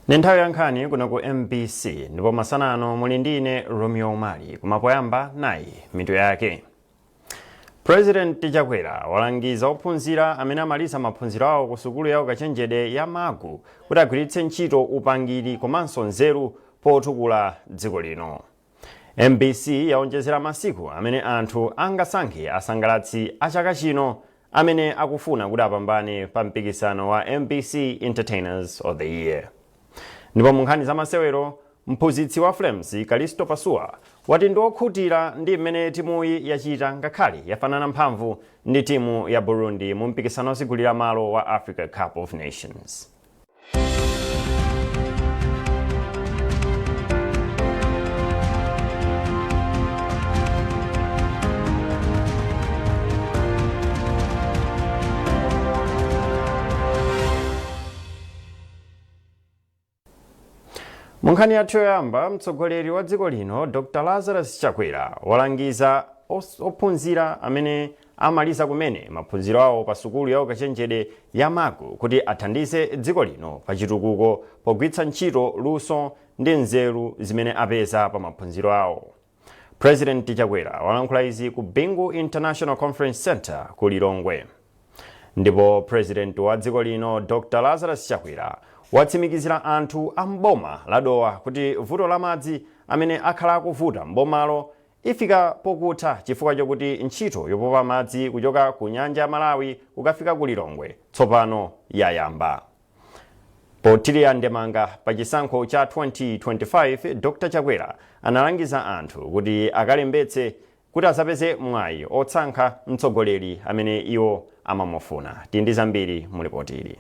Nenthawi yankhani kuno ku MBC ndipo masanano muli ndine Romeo Mali kumapoyamba nayi mitu yake. President Chakwera walangiza ophunzira amene amaliza maphunziro awo ku sukulu ya ukachenjede ya Magu kuti agwiritse ntchito upangiri komanso nzeru potukula dziko lino. MBC yaonjezera masiku amene anthu angasankhe asangalatsi a chaka chino amene akufuna kuti apambane pa mpikisano wa MBC Entertainers of the Year. Ndipo munkhani za masewero, mphunzitsi wa Flames Kalisto Pasua wati ndi okhutira ndi mmene timuyi yachita ngakhale yafanana mphamvu ndi timu ya Burundi mu mpikisano osigulira malo wa Africa Cup of Nations. Munkhani yathu yoyamba, mtsogoleri wa dziko lino Dr. Lazarus Chakwera walangiza ophunzira amene amaliza kumene maphunziro awo pa sukulu ya ukachenjede ya Magu kuti athandize dziko lino pa chitukuko pogwiritsa ntchito luso ndi nzeru zimene apeza pa maphunziro awo. President Chakwera walankhula izi ku Bingu International Conference Center ku Lilongwe. Ndipo President wa dziko lino Dr. Lazarus Chakwera watsimikizira anthu a mboma la Dowa kuti vuto la madzi amene akhala akuvuta mbomalo ifika pokutha chifukwa chokuti ntchito yopopa madzi kuchoka ku nyanja ya Malawi kukafika ku Lilongwe tsopano yayamba. Pothirira ndemanga pa chisankho cha 2025, Dr. Chakwera analangiza anthu kuti akalembetse kuti asapeze mwayi otsankha mtsogoleri amene iwo amamufuna. Tindi zambiri mulipotiri.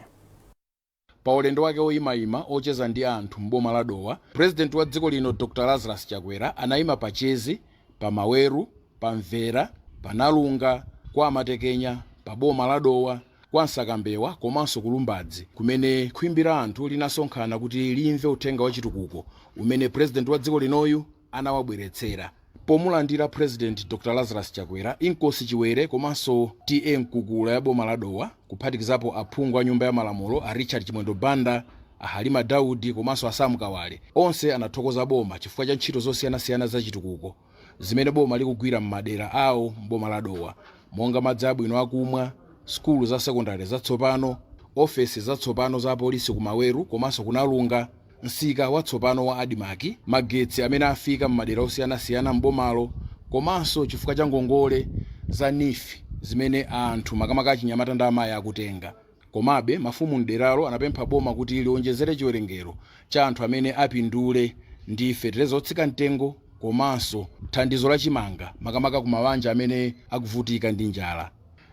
Pa ulendo wake oyimayima ocheza ndi anthu mboma la Dowa, President wa dziko lino Dr. Lazarus Chakwera anayima pa Chezi, pa Maweru, pa Mvera, pa Nalunga, kwa Matekenya, pa boma la Dowa, kwa Nsakambewa komanso ku Lumbadzi, kumene khwimbi la anthu linasonkhana kuti limve uthenga wa chitukuko umene President wa dziko linoyu anawabweretsera. Pomulandira President Dr. Lazarus Chakwera, Inkosi Chiwere komanso TM Kukula ya boma la Dowa, kuphatikizapo aphungu a nyumba ya malamulo a Richard Chimwendo Banda, a Halima Daudi komanso a Samu Kawale, onse anathokoza boma chifukwa cha ntchito zosiyanasiyana za chitukuko zimene boma likugwira m'madera awo mboma la Dowa, monga madzi abwino akumwa, skulu za sekondari zatsopano, ofesi zatsopano za polisi ku Maweru komanso ku Nalunga, msika watsopano wa Adimaki, magetsi amene afika m'madera osiyanasiyana mbomalo, komanso chifukwa cha ngongole za nifi zimene anthu makamaka achinyamata ndi amayi akutenga. Komabe mafumu mderalo anapempha boma kuti liwonjezere chiwerengero cha anthu amene apindule ndi fetereza otsika mtengo komanso thandizo la chimanga makamaka ku mabanja amene akuvutika ndi njala.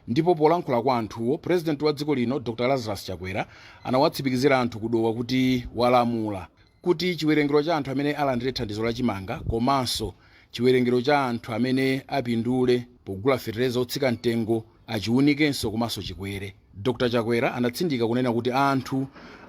Ndipo polankhula kwa anthuwo, President wa dziko lino Dr. Lazarus Chakwera anawatsimikizira anthu ku Dowa kuti walamula kuti chiwerengero cha anthu amene alandire thandizo la chimanga komanso chiwerengero cha anthu amene apindule pogula fetereza otsika mtengo achiwunikenso komanso chikwere. Dr. Chakwera anatsindika kunena kuti anthu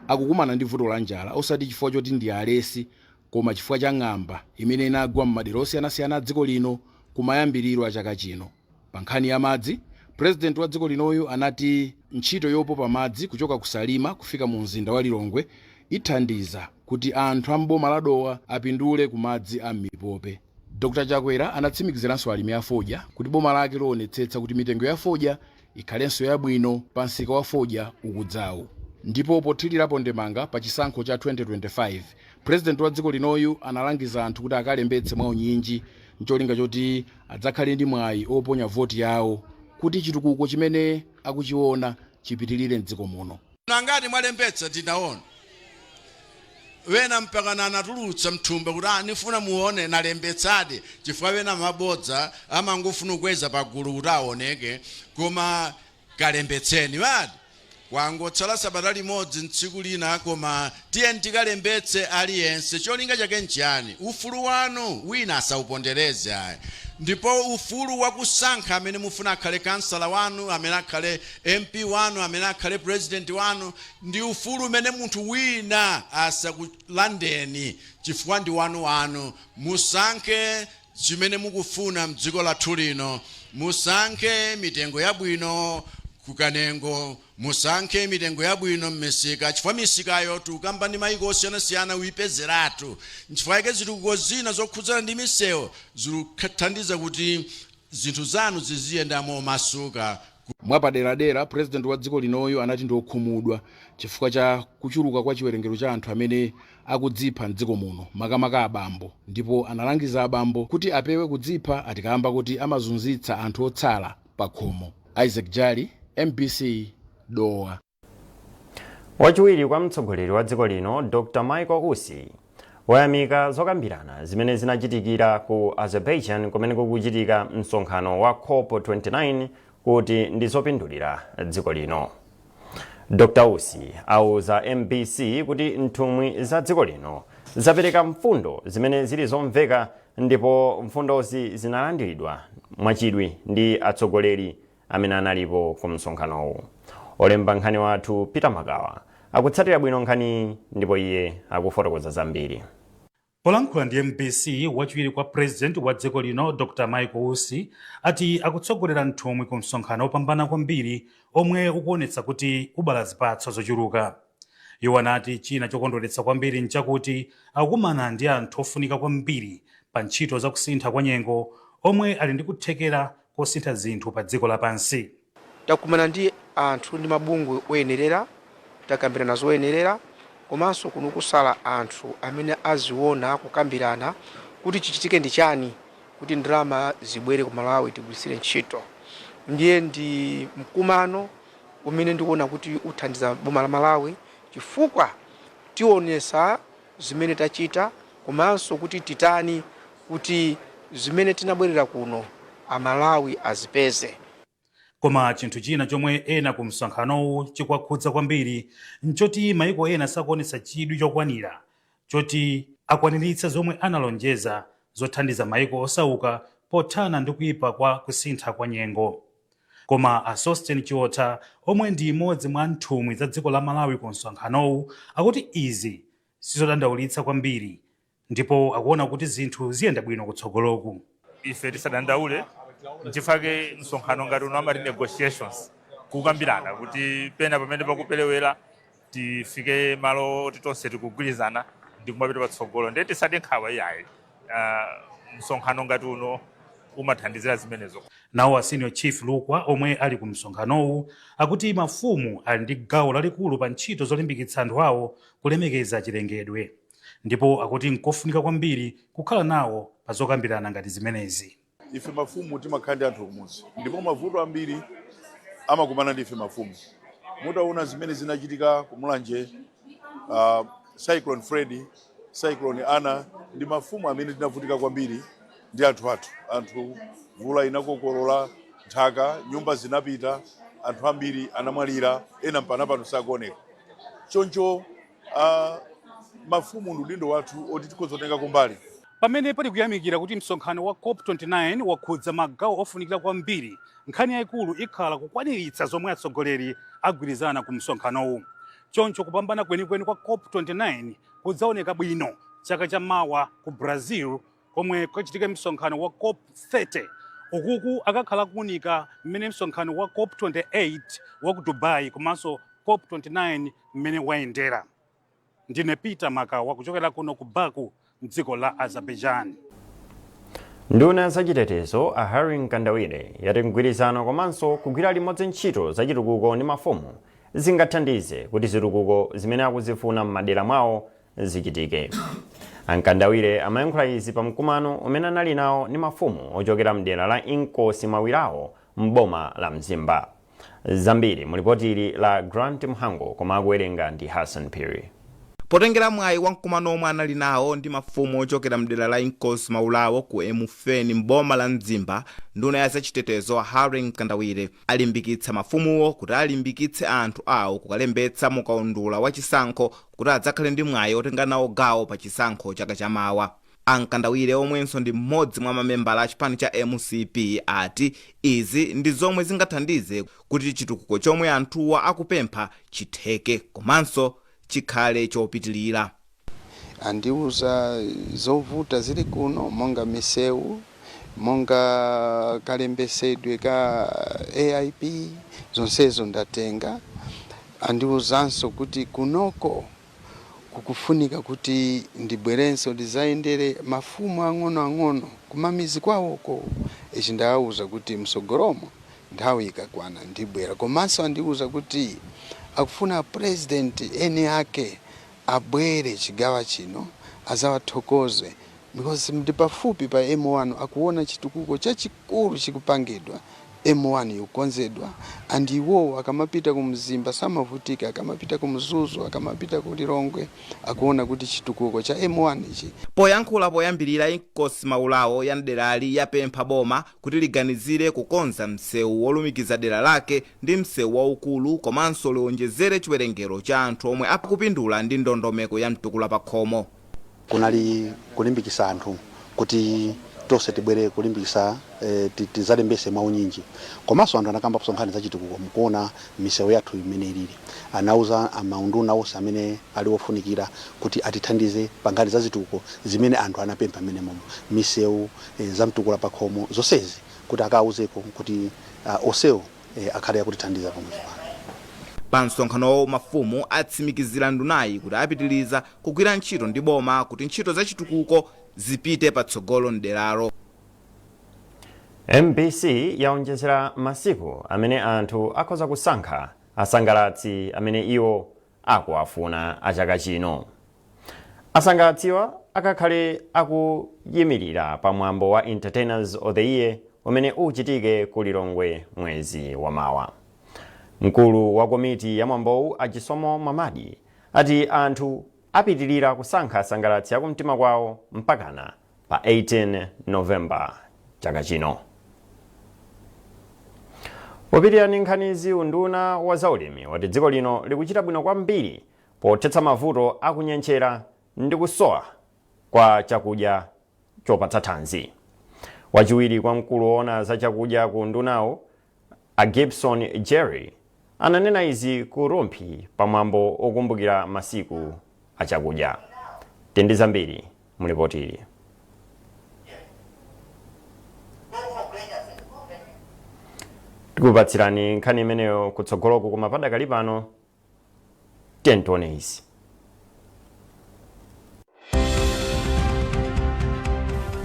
akukumana ndi vuto la njala osati chifukwa choti ndi alesi koma chifukwa cha ng'amba imene inagwa m'madera osiyanasiyana a dziko lino kumayambiriro a chaka chino. Pa nkhani ya madzi, President wa dziko linoyu anati ntchito yopopa madzi kuchoka ku Salima kufika mu mzinda wa Lilongwe ithandiza kuti anthu a mboma la Dowa apindule ku madzi a mipope. Dr. Chakwera anatsimikiziranso alimi a fodya kuti boma lake loonetsetsa kuti mitengo ya fodya ikhalenso yabwino pa msika wa fodya ukudzawo. Ndipo pothirirapo ndemanga pa chisankho cha 2025, President wa dziko linoyu analangiza anthu kuti akalembetse mwaunyinji ncholinga choti adzakhale ndi mwayi oponya voti yawo kuti chitukuko chimene akuchiona chipitilire mdziko muno. Nangati mwalembetsa tinaona wena mpakana anatulutsa mthumba kuti anifuna muone nalembetsade chifukwa wena mabodza amangofuna kukweza pagulu kuti aoneke, koma kalembetseni wadi kwangotsala sabata limodzi ntsiku lina, koma tiyeni tikalembetse aliyense cholinga chake nchiyani, ufulu wanu wina asaupondereze ayi. Ndipo ufulu wa kusankha amene mufuna akhale kansala wanu, amene akhale MP wanu, amene akhale president wanu, ndi ufulu umene munthu wina asakulandeni chifukwa ndi wanu. Musankhe zimene mukufuna mdziko lathu lino, musankhe mitengo yabwino kukanengo musankhe mitengo yabwino m'misika chifukwa misikayo tukamba ndi mayiko osiyanasiyana uipezeratu nchifukwa yake zitukuko zina zokhudzana ndi misewu zikuthandiza kuti zinthu zanu ziziyendamo masuka. Mwapaderadera president wa dziko linoyo anati ndiokhumudwa chifukwa cha kuchuluka kwa chiwerengero cha anthu amene akudzipha mdziko muno makamaka abambo, ndipo analangiza abambo kuti apewe kudzipha atikamba kuti amazunzitsa anthu otsala pa khomo. Isaac Jali, MBC, Doha. Wachiwiri kwa mtsogoleri wa dziko lino Dr. Michael Ussi wayamika zokambirana zimene zinachitikira ku Azerbaijan kumene kukuchitika msonkhano wa COP29 kuti ndizopindulira dziko lino. Dr. Ussi auza MBC kuti nthumwi za dziko lino zapereka mfundo zimene zili zomveka ndipo mfundozi zinalandiridwa mwachidwi ndi atsogoleri amene analipo ku msonkhanowu. Olemba nkhani wathu Peter Magawa akutsatira bwino nkhani ndipo iye akufotokoza zambiri. Polankhula ndi MBC, wachiwiri kwa president wa dziko lino Dr. Michael Ussi ati akutsogolera nthumwi ku msonkhano opambana kwambiri omwe ukuonetsa kuti ubala zipatso zochuluka. Iwo anati china chokondweretsa kwambiri nchakuti akukumana ndi anthu ofunika kwambiri pa ntchito za kusintha kwa nyengo omwe ali ndi kuthekera kosintha zinthu pa dziko lapansi. Takumana ndi anthu ndi mabungwe oyenerera, takambirana zoyenerera, komanso kuno kusala anthu amene aziona kukambirana kuti chichitike ndi chani kuti ndalama zibwere ku Malawi tigwirisire ntchito. Ndiye ndi mkumano umene ndikuona kuti uthandiza boma la Malawi chifukwa tionesa zimene tachita komanso kuti titani kuti zimene tinabwerera kuno Amalawi azipeze. Koma chinthu china chomwe ena ku msonkhanowu chikwakhudza kwambiri nchoti mayiko ena sakuonetsa chidwi chokwanira choti akwaniritse zomwe analonjeza zothandiza mayiko osauka pothana ndi kuyipa kwa kusintha kwa nyengo. Koma a Sostene Chiota omwe ndi imodzi mwa nthumwi za dziko la Malawi ku msonkhanowu akuti izi sizodandaulitsa kwambiri ndipo akuona kuti zinthu ziyenda bwino kutsogoloku. Ife tisadandaule nchifake msonkhano ngati uno amati negotiations kukambirana kuti pena pamene pakupelewera tifike malo tonse tikugwirizana ndi kumapita patsogolo ndiye tisati nkhawa iyayi. Msonkhano ngati uno umathandizira zimenezo. Nawo senior chief Lukwa omwe ali ku msonkhanowu akuti mafumu ali ndi gawo lalikulu pa ntchito zolimbikitsa anthu awo kulemekeza chilengedwe ndipo akuti nkofunika kwambiri kukhala nawo pa zokambirana ngati zimenezi. Ife mafumu timakhala ndi anthu kumudzi ndipo mavuto ambiri amakumana ndi ife mafumu. Mutaona zimene zinachitika ku Mulanje, Cyclone Freddy, Cyclone Ana, ndi mafumu amene tinavutika kwambiri ndi anthu mvula inakokolola nthaka, nyumba zinapita, anthu ambiri anamwalira, ena mpana pano sakuoneka. Choncho mafumu ndi udindo wathu oti tikhozotenga kumbali. Pamene pali kuyamikira kuti msonkhano wa COP29 wakhudza magawo ofunikira kwambiri, nkhani yayikulu ikhala kukwaniritsa zomwe atsogoleri agwirizana ku msonkhanowu. Choncho kupambana kwenikweni kwa COP29 kudzaoneka bwino chaka cha mawa ku Brazil komwe kukachitika msonkhano wa COP30. Ukuku akakhala kuunika mmene msonkhano wa COP28 wa ku Dubai komanso COP29 mmene wayendera. Ndine Peter Magawa kuchokera kuno ku Baku mdziko la Azerbaijan. Nduna zachitetezo a Harry Mkandawire yati mgwirizano komanso kugwira limodzi ntchito zachitukuko ndi mafumu zingathandize kuti zitukuko zimene akuzifuna m'madera mwawo zichitike. Mkandawire amayankhula izi pa mkumano umene anali nawo ndi mafumu ochokera mdera la Inkosi Mawirawo m'boma la Mzimba. Zambiri mulipotili la Grant Mhango koma akuwerenga ndi Hassan Piri. Potengera mwayi wa mkumano omwe anali nawo ndi mafumu ochokera mdera la Inkosi Mawirawo ku Emufeni m'boma la Mzimba, nduna ya zachitetezo Harry Mkandawire alimbikitsa mafumuwo kuti alimbikitse anthu awo kukalembetsa mukaundula wa chisankho kuti adzakhale ndi mwayi otenga nawo gawo pa chisankho chaka chamawa. Mkandawire omwenso ndi mmodzi mwa mamembala a chipani cha MCP ati izi ndi zomwe zingathandize kuti chitukuko chomwe anthuwa akupempha chitheke komanso chikhale chopitilira. Andiuza zovuta zili kuno monga misewu, monga kalembesedwe ka AIP zonsezo ndatenga. Andiwuzanso kuti kunoko kukufunika kuti ndibwerenso ndizayendere mafumu ang'ono kumamizi kwawoko. Ichi ndawuza kuti msogolomo nthawi ikakwana ndibwera. Komanso andiwuza kuti akufuna president eni ake abwere chigawa chino azawathokoze, because ndi pafupi pa M1 akuona chitukuko chachikulu chikupangidwa. M1 yukonzedwa, and iwo akamapita kumzimba samavutika, akamapita kumzuzu, akamapita kulilongwe akuona kuti chitukuko cha M1 ichi. Poyankhula poyambirira inkosi maulawo ya mderali yapempha boma kuti liganizire kukonza msewu wolumikiza dera lake ndi msewu waukulu, komanso liwonjezere chiwerengero cha anthu omwe akupindula ndi ndondomeko ya mtukula pa khomo. Kunali kulimbikisa anthu kuti tonse tibwere kulimbikisa tizalembese maunyinji. Komanso anthu anakamba kusonkhana za chitukuko mukuona misewu yathu imene ilili. Anauza amaunduna onse amene ali wofunikira kuti atithandize pangani za chitukuko zimene anthu anapempha amene momo. Misewu za mtukula pa khomo zonsezi kuti akawuzeko kuti onsewo akhale akutithandiza pamodzi. Pa msonkhano mafumu atsimikizira ndunayi kuti apitiliza kugwira ntchito ndi boma kuti ntchito za chitukuko zipite patsogolo mderalo. MBC yaonjezera masiku amene anthu akhoza kusankha asangalatsi amene iwo akuafuna achaka chino. Asangalatsiwa akakhale akuyimirira pamwambo wa Entertainers of the Year umene uchitike ku Lilongwe mwezi wa mawa. Mkulu wa komiti ya mwambowu Achisomo Mamadi ati anthu apitilira kusankha asangalatsi akumtima kwawo mpakana pa 18 November chaka chino. Popitirira nkhanizi, unduna wa zaulimi wati dziko lino likuchita bwino kwambiri pothetsa mavuto akunyenchera ndi kusowa kwa chakudya chopatsa thanzi. Wachiwiri kwa mkulu woona za chakudya ku ndunawo a Gibson Jerry ananena izi ku Rumphi pamwambo okumbukira masiku achakudya. Tendi zambiri mulipotiri. Tikupatsirani nkhani imeneyo kutsogoloko koma padakali pano tentione izi.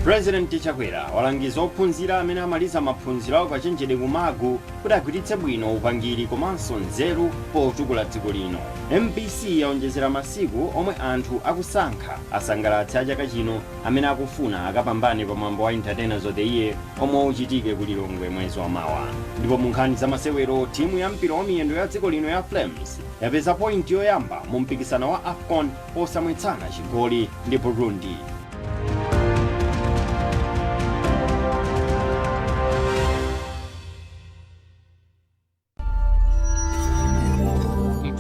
President Chakwera walangiza ophunzira amene amaliza maphunziro awo kachenjede kumagu kuti agwiritse bwino upangiri komanso nzeru potukula dziko lino. MBC yaonjezera masiku omwe anthu akusankha asangalatsi achaka chino amene akufuna akapambane pamwambo wa Entertainers of the Year omwe uchitike ku Lilongwe mwezi wa mawa. Ndipo mu nkhani za masewero, timu ya mpira wa miyendo ya dziko lino ya Flames yapeza point yoyamba mu mpikisano wa AFCON posamwetsana chigoli ndi Burundi.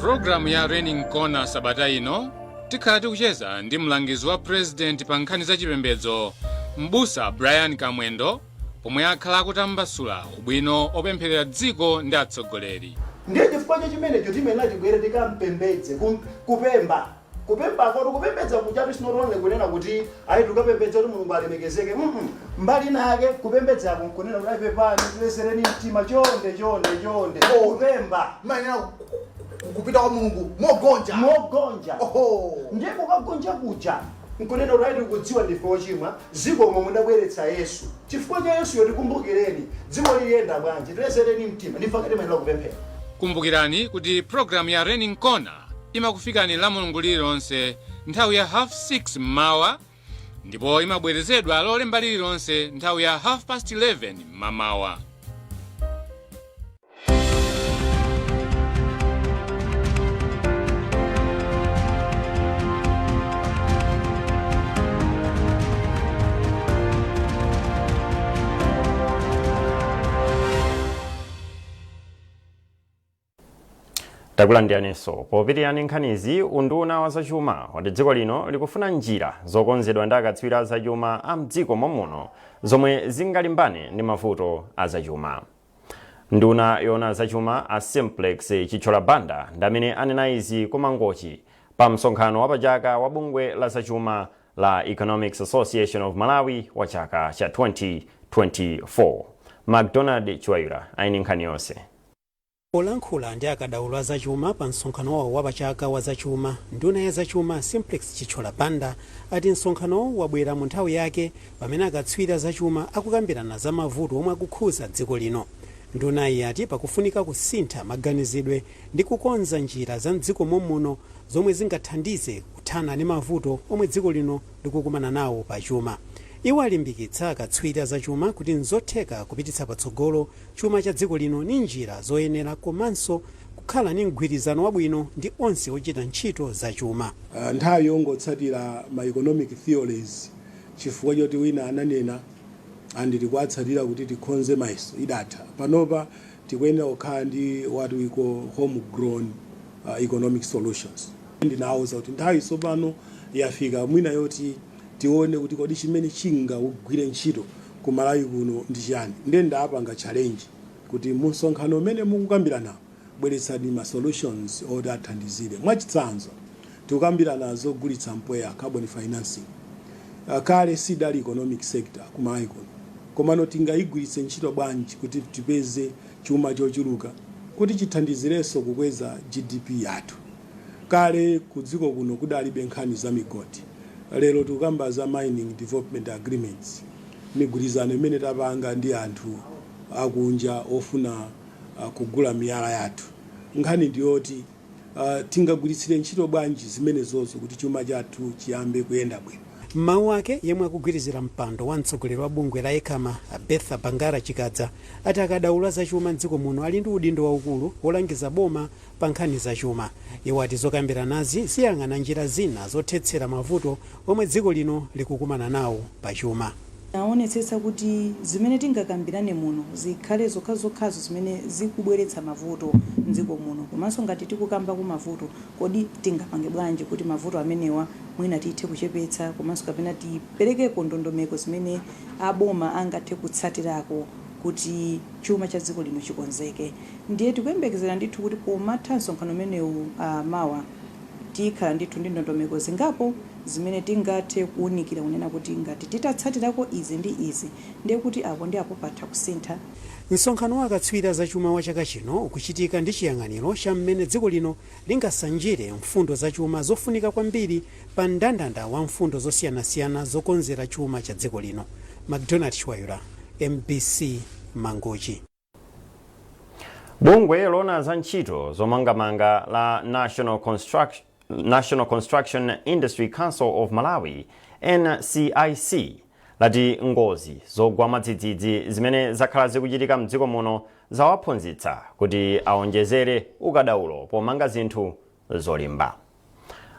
Programu ya Raining Corner sabata ino tikhala tikucheza ndi mlangizi wa president pa nkhani za chipembedzo Mbusa Brian Kamwendo pomwe akhala akutambasula ubwino opempherera dziko ndi atsogoleri. Ndiye chifukwa chimenecho timene tibwere tikampembedze kupemba akoti kupembedza kuchatu sinotonle kunena kuti ayi tukapembedza kuti Mulungu alemekezeke. Mbali nake kupembedza kunena kuti ayipepani tilesereni mtima chonde kupemba manena kupita kwa Mulungu mogonja ndiye kukagonja kuja nkunena kuti ayi kudziwa ndife ochimwa dziko omwe mudabweretsa Yesu. Chifukwa cha Yesu yotikumbukireni dziko liyenda bwanji tilesereni mtima ndifakati manena kupemphera. Kumbukirani kuti programu ya Raining Corner imakufikani la Mulungu lililonse nthawi ya 6:30 mmawa ndipo imabwerezedwa lolemba lililonse nthawi ya 11:30 mamawa. Takulandiranso popitirira nkhanizi, unduna wa zachuma wati dziko lino likufuna njira zokonzedwa ndi akatswiri a zachuma a mdziko momuno zomwe zingalimbane ndi mavuto a zachuma. Nduna yoona zachuma a Simplex Chichola Banda ndi amene anena izi kumangochi pa msonkhano wapachaka wa bungwe la zachuma la Economics Association of Malawi wa chaka cha 2026. 2024. McDonald Chwayura aini nkhani yonse. Olankhula ndi akadaulo a zachuma pa msonkhano wawo wa pachaka wa zachuma, nduna ya zachuma Simplex Chichola Banda ati msonkhano wabwera mu nthawi yake pamene akatswiri zachuma akukambirana za mavuto omwe akukhuza dziko lino. Nduna iyi ati pakufunika kusintha maganizidwe ndi kukonza njira za mdziko muno zomwe zingathandize kuthana ndi mavuto omwe dziko lino likukumana nawo pa chuma. Iwo alimbikitsa akatswiri zachuma kuti nzotheka kupititsa patsogolo chuma cha dziko lino ni njira zoyenera komanso kukhala ni mgwirizano wabwino ndi onse ochita ntchito za chuma. Nthawi yongotsatira ma economic theories chifukwa choti wina ananena anditi kwatsatira kuti tikonze maiso idatha. Panopa tikuyenera kukhala ndi what we call homegrown economic solutions. Ndinawuza kuti nthawi tsopano yafika mwina yoti tione kuti kodi chimene chingagwire ntchito ku Malawi kuno ndi chani. Ndenda apanga challenge kuti mu msonkhano umene mukukambirana bweretsani ma solutions odathandizire. Mwachitsanzo tikukambirana zogulitsa mpweya carbon financing. Kale sidali economic sector ku Malawi kuno, komano tingayigwiritse ntchito bwanji kuti tipeze chuma chochuluka kuti chithandizirenso kukweza GDP yathu. Kale ku dziko kuno kudalibe nkhani za migodi. Lero tukamba za mining development agreements, migwirizano imene tapanga ndi anthu akunja ofuna kugula miyala yathu. Nkhani ndiyoti tingagwiritsire ntchito bwanji zimene zozo kuti chuma chathu chiyambe kuyenda bwino. Mawu ake yemwe akugwirizira mpando wa mtsogoleri wa bungwe la Ekama Betha Bangara Chikadza ati akadaulo za chuma mdziko muno ali ndi udindo waukulu wolangiza boma pa nkhani za chuma. Iwo ati zokambiranazi ziyang'ana njira zina zothetsera mavuto omwe dziko lino likukumana nawo pa chuma. Aonetsetsa kuti zimene tingakambirane muno zikhale zokhazokhazo zimene zikubweretsa mavuto mdziko muno. Komanso ngati tikukamba ku mavuto, kodi tingapange bwanji kuti mavuto amenewa mwina tithe kuchepetsa, komanso kapena tiperekeko ndondomeko zimene aboma angathe kutsatirako kuti chuma cha dziko lino chikonzeke. Ndiye tikuyembekezera ndithu kuti pomatha msonkhano umenewu mawa tikhala ndithu ndi ndondomeko zingapo zimene tingathe kuunikira kunena kuti ngati titatsatirako izi ndi izi ndiye kuti apo ndi apo patha kusintha. Msonkhano wa akatswiri za chuma wa chaka chino ukuchitika ndi chiyang'aniro cha mmene dziko lino lingasanjire mfundo za chuma zofunika kwambiri pa mndandanda wa mfundo zosiyanasiyana zokonzera chuma cha dziko lino. McDonald Chwayura, MBC Mangochi. Bungwe lona za ntchito zomangamanga la National Construction Industry Council of Malawi NCIC lati ngozi zogwa madzidzidzi zimene zakhala zikuchitika mdziko muno zawaphunzitsa kuti aonjezere ukadaulo pomanga zinthu zolimba.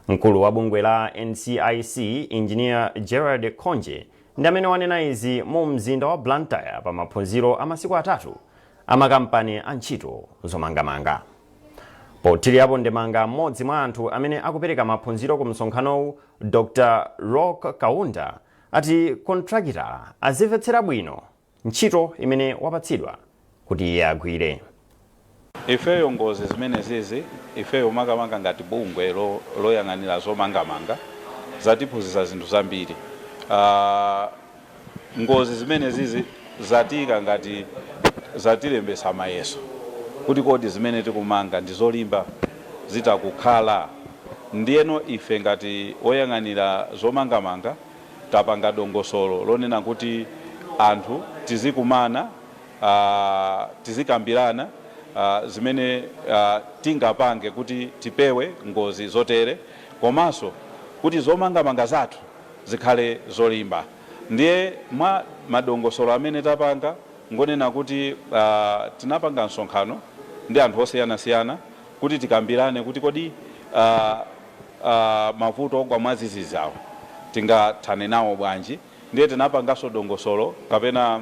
Mkulu wa bungwe la NCIC Engineer Gerard Konje ndi amene wanena izi mu mzinda wa Blantyre pa maphunziro a masiku atatu amakampani a ntchito zomangamanga. Pothiriapo ndemanga mmodzi mwa anthu amene akupereka maphunziro ku msonkhanowu, Dr. Rock Kaunda ati kontrakita azimvetsera bwino ntchito imene wapatsidwa kuti iye agwire. Ifeyo ngozi zimene zizi, ifeyo makamanga ngati bungwe loyang'anira zomangamanga zatiphunzitsa zinthu zambiri. Ngozi zimene zizi zatika ngati zatilembesa mayeso kuti kodi zimene tikumanga ndi zolimba zitakukhala. Ndiyeno ife ngati oyang'anira zomangamanga tapanga dongosolo lonena kuti anthu tizikumana, tizikambirana zimene tingapange kuti tipewe ngozi zotere, komanso kuti zomangamanga zathu zikhale zolimba. Ndiye mwa madongosolo amene tapanga ngonena kuti tinapanga msonkhano ndi anthu osiyanasiyana kuti tikambirane kuti kodi mavuto ogwa mwazizizawo tingathane nawo bwanji. Ndiye tinapanganso dongosolo kapena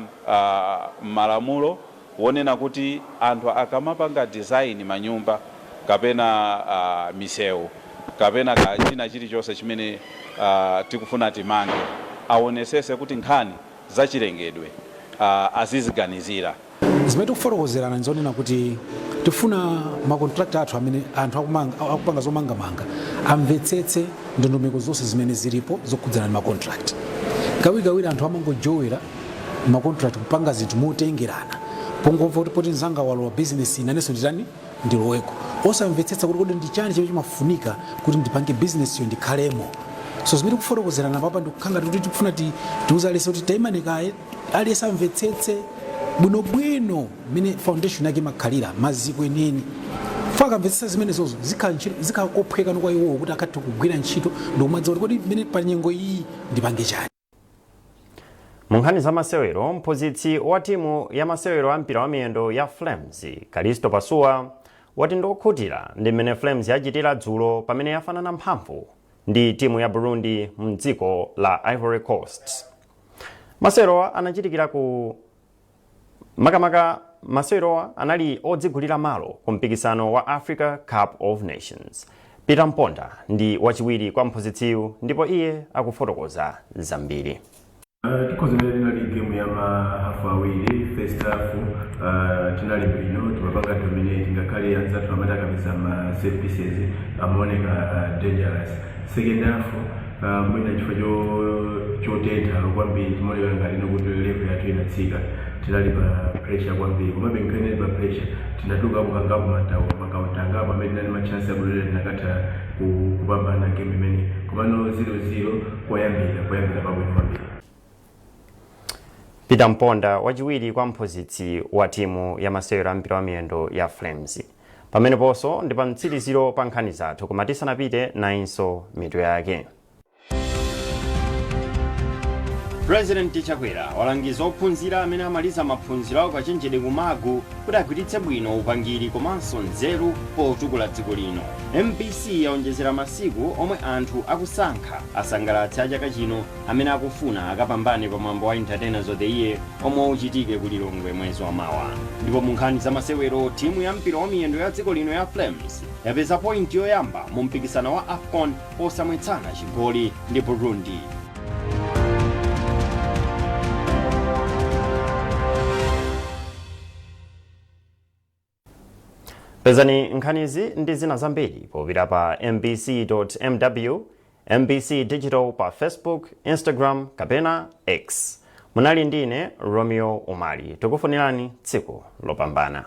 malamulo wonena kuti anthu akamapanga design manyumba kapena misewu kapena china chilichonse chimene tikufuna timange aonesese kuti nkhani zachilengedwe aziziganizira. Zimene tikufotokozerana nzonena kuti tifuna makontrakta athu amene anthu akupanga zomangamanga amvetsetse ndondomeko zonse zimene zilipo zokhudzana ndi makontrakti. Gawirigawiri anthu amangojowera makontrakt kupanga zinthu motengerana pongomva kuti poti mzanga walowa bizinesi inanenso nditani ndiloweko osamvetsetsa kuti kodi ndi chani chimene chimafunika kuti ndipange bizinesi yo ndikhalemo. So zimene kufotokozerana papa ndikukhanga kuti tikufuna tiuze aliyense kuti taimanikaye aliyense amvetsetse bwinobwino mene foundation yake imakhalira maziko eneni faka mvetsetsa zimene zozo zikhakophweka kwa iwowo kuti akathe kugwira ntchito ndikumadza kuti kodi mene pa nyengo iyi ndipange chani. Mu nkhani za masewero, mphunzitsi wa timu ya masewero a mpira wa miyendo ya Flames Calisto Pasua wati ndokhutira ndi mmene Flames yachitira dzulo pamene yafanana mphamvu ndi timu ya Burundi mdziko la Ivory Coast. Masewero anachitikira ku masewero anali odzigulira malo ku mpikisano wa Africa Cup of Nations. Peter Mponda ndi wachiwiri kwa mphunzitsiyu ndipo iye akufotokoza zambiri. Tikozimene tinali game ya mahafu awiri, first half tinali bwino timapanga dominate ngakhale anzathu amatakabiza ma set pieces amaoneka dangerous. Second half mwina chifukwa chotentha kwambiri timaoneka ngati nokuti level yathu inatsika tinali pa pressure kwambiri komabe nkhani pa pressure tinatuka kukangapo makauntangapo amene tinali machansi abulere tinakatha kupambana game imene komano 0-0 kwayambira pabwino kwambiri. Peter Mponda wachiwiri kwa mphunzitsi wa timu ya masewero a mpira wa miyendo ya Flames. Pameneponso ndi pa mtsiriziro pa nkhani zathu koma tisanapite nayinso mitu yake. President Chakwera walangiza ophunzira amene amaliza maphunziro awo kachenjede kumagu kuti agwiritse bwino upangiri komanso nzeru potukula dziko lino. MPC yaonjezera masiku omwe anthu akusankha asangalatse achaka chino amene akufuna akapambane pa mwambo wa Entertainers of the Year omwe uchitike ku Lilongwe mwezi wa Mawa. Ndipo mu nkhani za masewero, timu ya mpira wa miyendo ya dziko lino ya Flames yapeza point yoyamba mu mpikisano wa AFCON posamwetsana chigoli ndi Burundi. Pezani nkhanizi ndi zina zambiri popita pa mbc.mw, MBC Digital pa Facebook, Instagram kapena X. Munali ndine Romeo Omari. Tikufunirani tsiku lopambana.